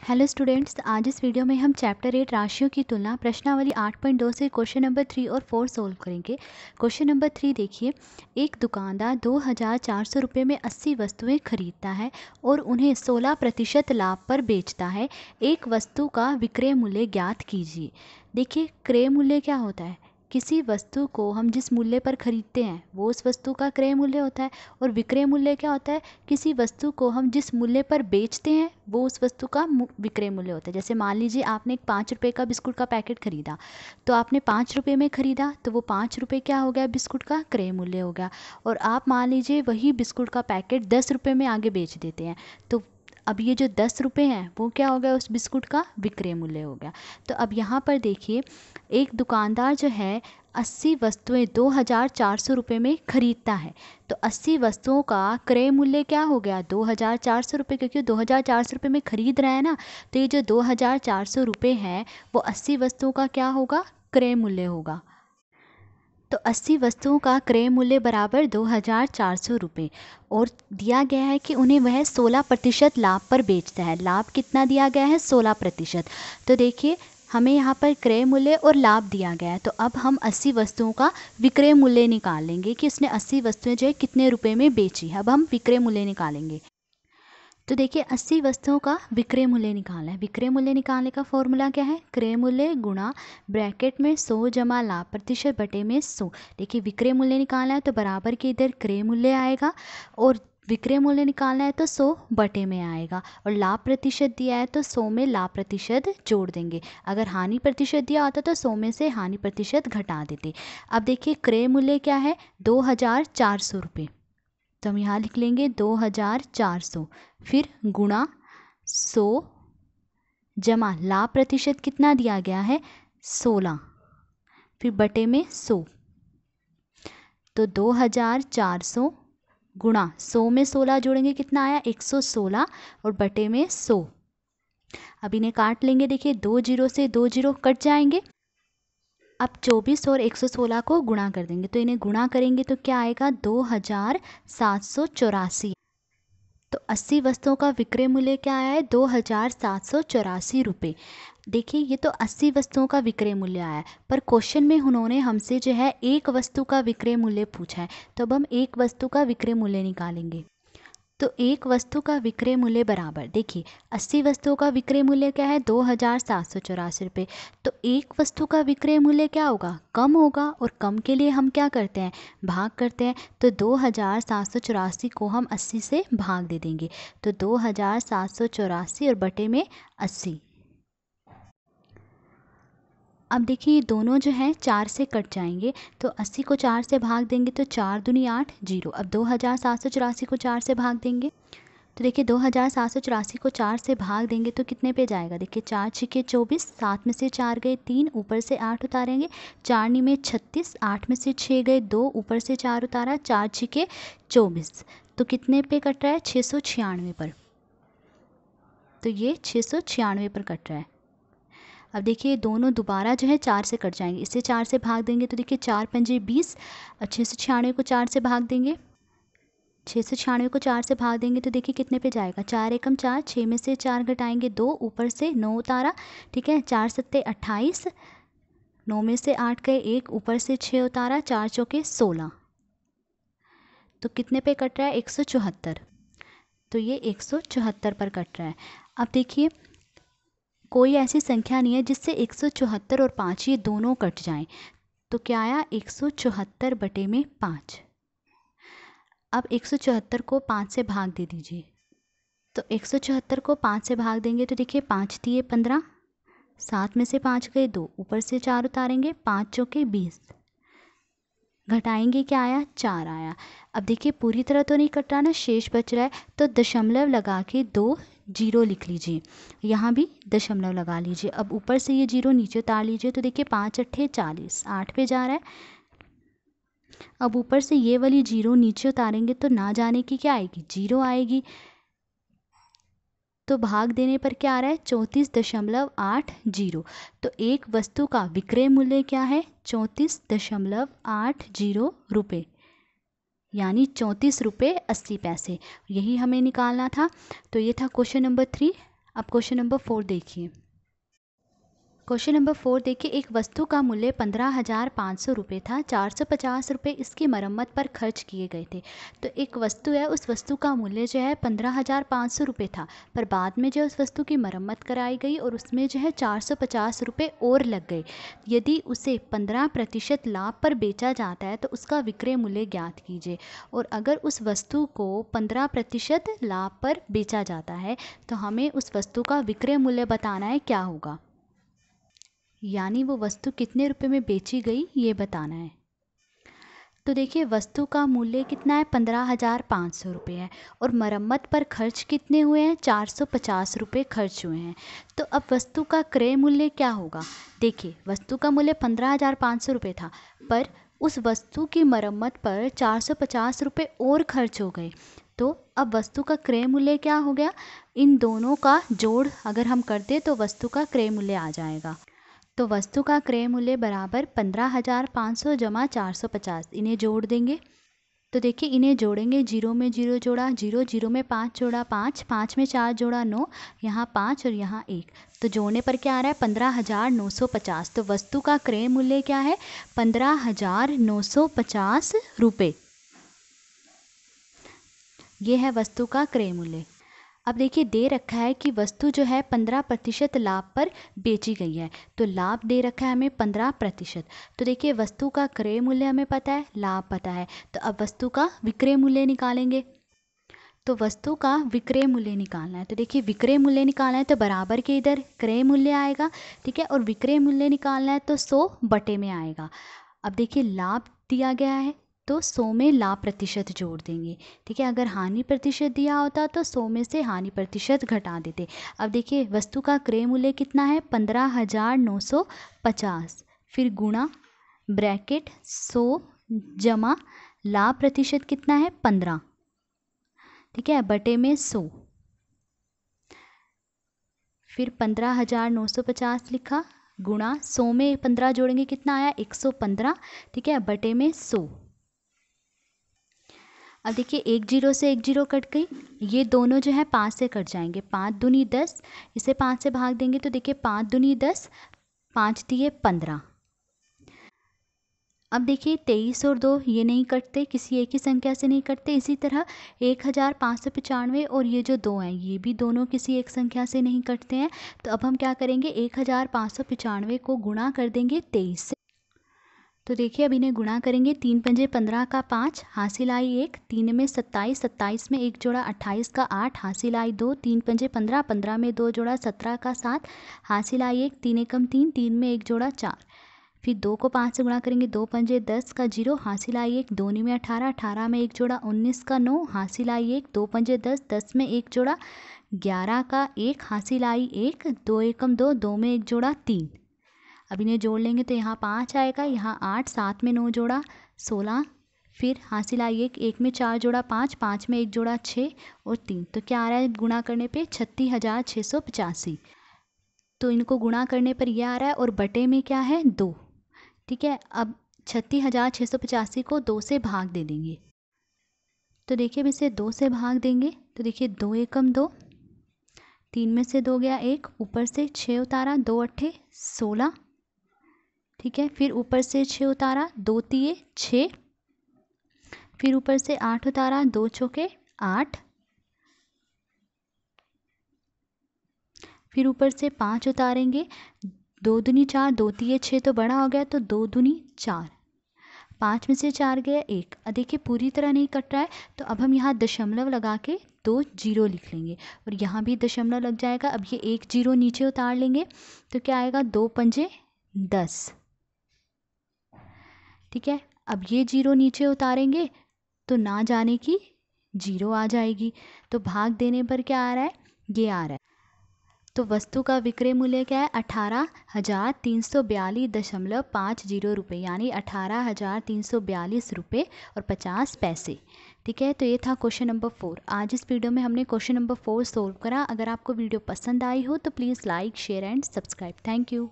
Hello students, आज इस video में हम चैप्टर 8 राशियों की तुलना प्रश्नावली 8.2 से क्वेश्चन नंबर 3 और 4 सोल्व करेंगे। क्वेश्चन नंबर 3 देखिए, एक दुकानदार 2400 रुपये में 80 वस्तुएं खरीदता है और उन्हें 16% लाभ पर बेचता है। एक वस्तु का विक्रय मूल्य ज्ञात कीजिए। देखिए, क्रय मूल्य क्या होता है? किसी वस्तु को हम जिस मूल्य पर खरीदते हैं वो उस वस्तु का क्रय मूल्य होता है। और विक्रय मूल्य क्या होता है? किसी वस्तु को हम जिस मूल्य पर बेचते हैं वो उस वस्तु का विक्रय मूल्य होता है। जैसे मान लीजिए आपने एक 5 रुपये का बिस्कुट का पैकेट खरीदा, तो आपने 5 रुपये में खरीदा, तो वो 5 रुपये क्या हो गया? बिस्कुट का क्रय मूल्य हो गया। और आप मान लीजिए वही बिस्कुट का पैकेट 10 रुपये में आगे बेच देते हैं, तो अब ये जो 10 रुपये हैं वो क्या हो गया? उस बिस्कुट का विक्रय मूल्य हो गया। तो अब यहाँ पर देखिए, एक दुकानदार जो है 80 वस्तुएं 2400 रुपये में खरीदता है, तो 80 वस्तुओं का क्रय मूल्य क्या हो गया? 2400 रुपये, क्योंकि 2400 रुपये में खरीद रहा है ना, तो ये जो 2400 रुपये हैं वो 80 वस्तुओं का क्या होगा? क्रय मूल्य होगा। तो 80 वस्तुओं का क्रय मूल्य बराबर 2400 रुपये, और दिया गया है कि उन्हें वह 16% लाभ पर बेचता है। लाभ कितना दिया गया है? 16%। तो देखिए, हमें यहाँ पर क्रय मूल्य और लाभ दिया गया है, तो अब हम 80 वस्तुओं का विक्रय मूल्य निकाल लेंगे कि उसने 80 वस्तुएं जो है कितने रुपए में बेची। अब हम विक्रय मूल्य निकालेंगे। तो देखिए, 80 वस्तुओं का विक्रय मूल्य निकालना है। विक्रय मूल्य निकालने का फॉर्मूला क्या है? क्रय मूल्य गुणा ब्रैकेट में 100 जमा लाभ प्रतिशत बटे में 100। देखिए, विक्रय मूल्य निकालना है तो बराबर के इधर क्रय मूल्य आएगा, और विक्रय मूल्य निकालना है तो 100 बटे में आएगा, और लाभ प्रतिशत दिया है तो 100 में लाभ प्रतिशत जोड़ देंगे। अगर हानि प्रतिशत दिया होता तो 100 में से हानि प्रतिशत घटा देते। अब देखिए, क्रय मूल्य क्या है? 2400 रुपये, तो हम यहाँ लिख लेंगे 2400, फिर गुणा 100 जमा लाभ प्रतिशत कितना दिया गया है? 16, फिर बटे में 100। तो 2400 गुणा 100 में 16 जोड़ेंगे, कितना आया? 116, और बटे में 100। अब इन्हें काट लेंगे। देखिए, 2 जीरो से 2 जीरो कट जाएंगे। अब 24 और 116 को गुणा कर देंगे, तो इन्हें गुणा करेंगे तो क्या आएगा? 2784। तो 80 वस्तुओं का विक्रय मूल्य क्या आया है? 2784 रुपये। देखिए, ये तो 80 वस्तुओं का विक्रय मूल्य आया है, पर क्वेश्चन में उन्होंने हमसे जो है एक वस्तु का विक्रय मूल्य पूछा है, तो अब हम एक वस्तु का विक्रय मूल्य निकालेंगे। तो एक वस्तु का विक्रय मूल्य बराबर, देखिए 80 वस्तुओं का विक्रय मूल्य क्या है? 2784 रुपये। तो एक वस्तु का विक्रय मूल्य क्या होगा? कम होगा, और कम के लिए हम क्या करते हैं? भाग करते हैं। तो 2784 को हम 80 से भाग दे देंगे, तो 2784 और बटे में 80। अब देखिए, ये दोनों जो हैं 4 से कट जाएंगे, तो 80 को 4 से भाग देंगे तो 4 दूनी 8, 0। अब 2784 को 4 से भाग देंगे, तो देखिए 2784 को 4 से भाग देंगे तो कितने पे जाएगा? देखिए, 4 छिके 24, 7 में से 4 गए 3, ऊपर से 8 उतारेंगे, 4 नी में 36, 8 में से 6 गए 2, ऊपर से 4 उतारा, 4 छिके 24। तो कितने पे कट रहा है? 696 पर। तो ये 696 पर कट रहा है। अब देखिए, दोनों दोबारा जो है 4 से कट जाएंगे, इसे 4 से भाग देंगे तो देखिए 4 पंजे 20, 696 को 4 से भाग देंगे, 696 को 4 से भाग देंगे तो देखिए कितने पे जाएगा? 4 एकम 4, 6 में से 4 घटाएंगे 2, ऊपर से 9 उतारा, ठीक है, 4 सत्ते 28, 9 में से 8 गए 1, ऊपर से 6 उतारा, 4 चौके 16। तो कितने पे कट रहा है? 174। तो ये 174 पर कट रहा है। अब देखिए, कोई ऐसी संख्या नहीं है जिससे 174 और 5 ये दोनों कट जाएं, तो क्या आया? 174 बटे में 5। अब 174 को 5 से भाग दे दीजिए, तो 174 को 5 से भाग देंगे तो देखिए 5 दिए 15, 7 में से 5 गए 2, ऊपर से 4 उतारेंगे, 5 चौके 20, घटाएंगे क्या आया? 4 आया। अब देखिए, पूरी तरह तो नहीं कट रहा ना, शेष बच रहा है, तो दशमलव लगा के 2 जीरो लिख लीजिए, यहाँ भी दशमलव लगा लीजिए। अब ऊपर से ये जीरो नीचे उतार लीजिए, तो देखिए 5 अट्ठे 40, 8 पे जा रहा है। अब ऊपर से ये वाली जीरो नीचे उतारेंगे तो ना जाने की क्या आएगी? जीरो आएगी। तो भाग देने पर क्या आ रहा है? 34.80। तो एक वस्तु का विक्रय मूल्य क्या है? 34.80 रुपये, यानी 34 रुपये 80 पैसे। यही हमें निकालना था। तो ये था क्वेश्चन नंबर 3। अब क्वेश्चन नंबर 4 देखिए। क्वेश्चन नंबर 4 देखिए, एक वस्तु का मूल्य 15,500 रुपये था, 450 रुपये इसकी मरम्मत पर खर्च किए गए थे। तो एक वस्तु है, उस वस्तु का मूल्य जो है 15,500 रुपये था, पर बाद में जो उस वस्तु की मरम्मत कराई गई और उसमें जो है 450 रुपये और लग गए। यदि उसे 15% लाभ पर बेचा जाता है तो उसका विक्रय मूल्य ज्ञात कीजिए। और अगर उस वस्तु को 15% लाभ पर बेचा जाता है तो हमें उस वस्तु का विक्रय मूल्य बताना है, क्या होगा, यानी वो वस्तु कितने रुपए में बेची गई ये बताना है। तो देखिए, वस्तु का मूल्य कितना है, 15,500 रुपये है, और मरम्मत पर खर्च कितने हुए हैं, 450 रुपये खर्च हुए हैं। तो अब वस्तु का क्रय मूल्य क्या होगा। देखिए, वस्तु का मूल्य 15,500 रुपये था, पर उस वस्तु की मरम्मत पर 450 रुपये और खर्च हो गए। तो अब वस्तु का क्रय मूल्य क्या हो गया, इन दोनों का जोड़ अगर हम कर दें तो वस्तु का क्रय मूल्य आ जाएगा। तो वस्तु का क्रय मूल्य बराबर 15,500 जमा 450, इन्हें जोड़ देंगे। तो देखिए, इन्हें जोड़ेंगे, 0 में 0 जोड़ा 0, 0 में 5 जोड़ा 5, 5 में 4 जोड़ा 9, यहाँ 5 और यहाँ 1, तो जोड़ने पर क्या आ रहा है, 15,950। तो वस्तु का क्रय मूल्य क्या है, 15,950 रुपये। ये है वस्तु का क्रय मूल्य। अब देखिए, दे रखा है कि वस्तु जो है 15% लाभ पर बेची गई है, तो लाभ दे रखा है हमें 15%। तो देखिए, वस्तु का क्रय मूल्य हमें पता है, लाभ पता है, तो अब वस्तु का विक्रय मूल्य निकालेंगे। तो वस्तु का विक्रय मूल्य निकालना है, तो देखिए विक्रय मूल्य निकालना है तो बराबर के इधर क्रय मूल्य आएगा, ठीक है, और विक्रय मूल्य निकालना है तो 100 बटे में आएगा। अब देखिए, लाभ दिया गया है तो 100 में लाभ प्रतिशत जोड़ देंगे, ठीक है। अगर हानि प्रतिशत दिया होता तो 100 में से हानि प्रतिशत घटा देते। अब देखिए, वस्तु का क्रय मूल्य कितना है, 15,950, फिर गुणा ब्रैकेट 100 जमा लाभ प्रतिशत कितना है, 15, ठीक है, बटे में 100, फिर 15,950 लिखा, गुणा 100 में 15 जोड़ेंगे कितना आया, 115, ठीक है, बटे में 100। अब देखिए, 1 0 से 1 0 कट गई, ये दोनों जो है 5 से कट जाएंगे, 5 दूनी 10, इसे 5 से भाग देंगे तो देखिए 5 दूनी 10, 5 दिए 15। अब देखिए, 23 और 2 ये नहीं कटते, किसी एक ही संख्या से नहीं कटते। इसी तरह 1,595 और ये जो 2 हैं ये भी दोनों किसी एक संख्या से नहीं कटते हैं। तो अब हम क्या करेंगे, 1,595 को गुणा कर देंगे 23 से। तो देखिए, अब इन्हें गुणा करेंगे, 3 पंजे 15 का 5, हासिल आई 1, 3 में 27, 27 में 1 जोड़ा 28 का 8, हासिल आई 2, 3 पंजे 15, 15 में 2 जोड़ा 17 का 7, हासिल आई 1, 3 एकम 3, 3 में 1 जोड़ा 4, फिर 2 को 5 से गुणा करेंगे, 2 पंजे 10 का 0, हासिल आई 1, 2 में 18, 18 में 1 जोड़ा 19 का 9, हासिल आई 1, 2 पंजे 10, 10 में 1 जोड़ा 11 का 1, हासिल आई 1, 2 एकम 2, 2 में 1 जोड़ा 3। अब इन्हें जोड़ लेंगे तो यहाँ 5 आएगा, यहाँ 8, 7 में 9 जोड़ा 16, फिर हासिल आई 1, 1 में 4 जोड़ा 5, 5 में 1 जोड़ा 6 और 3। तो क्या आ रहा है गुणा करने पे, 36,685। तो इनको गुणा करने पर यह आ रहा है, और बटे में क्या है, 2, ठीक है। अब 36,685 को 2 से भाग दे देंगे। तो देखिए, अब इसे 2 से भाग देंगे तो देखिए 2 एकम 2, 3 में से 2 गया 1, ऊपर से 6 उतारा, 2 अट्ठे 16, ठीक है, फिर ऊपर से 6 उतारा, 2 तिये 6, फिर ऊपर से 8 उतारा, 2 चौके 8, फिर ऊपर से 5 उतारेंगे, 2 दूनी 4, 2 तिये 6 तो बड़ा हो गया, तो 2 दूनी 4, 5 में से 4 गया 1। अब देखिए, पूरी तरह नहीं कट रहा है, तो अब हम यहाँ दशमलव लगा के 2 0 लिख लेंगे, और यहाँ भी दशमलव लग जाएगा। अब ये 1 0 नीचे उतार लेंगे तो क्या आएगा, 2 पंजे 10, ठीक है। अब ये 0 नीचे उतारेंगे तो ना जाने की 0 आ जाएगी, तो भाग देने पर क्या आ रहा है, ये आ रहा है। तो वस्तु का विक्रय मूल्य क्या है, 18,342.50 रुपये, यानी 18,342 रुपये और 50 पैसे, ठीक है। तो ये था क्वेश्चन नंबर 4। आज इस वीडियो में हमने क्वेश्चन नंबर 4 सोल्व करा। अगर आपको वीडियो पसंद आई हो तो please like, share and subscribe. Thank you.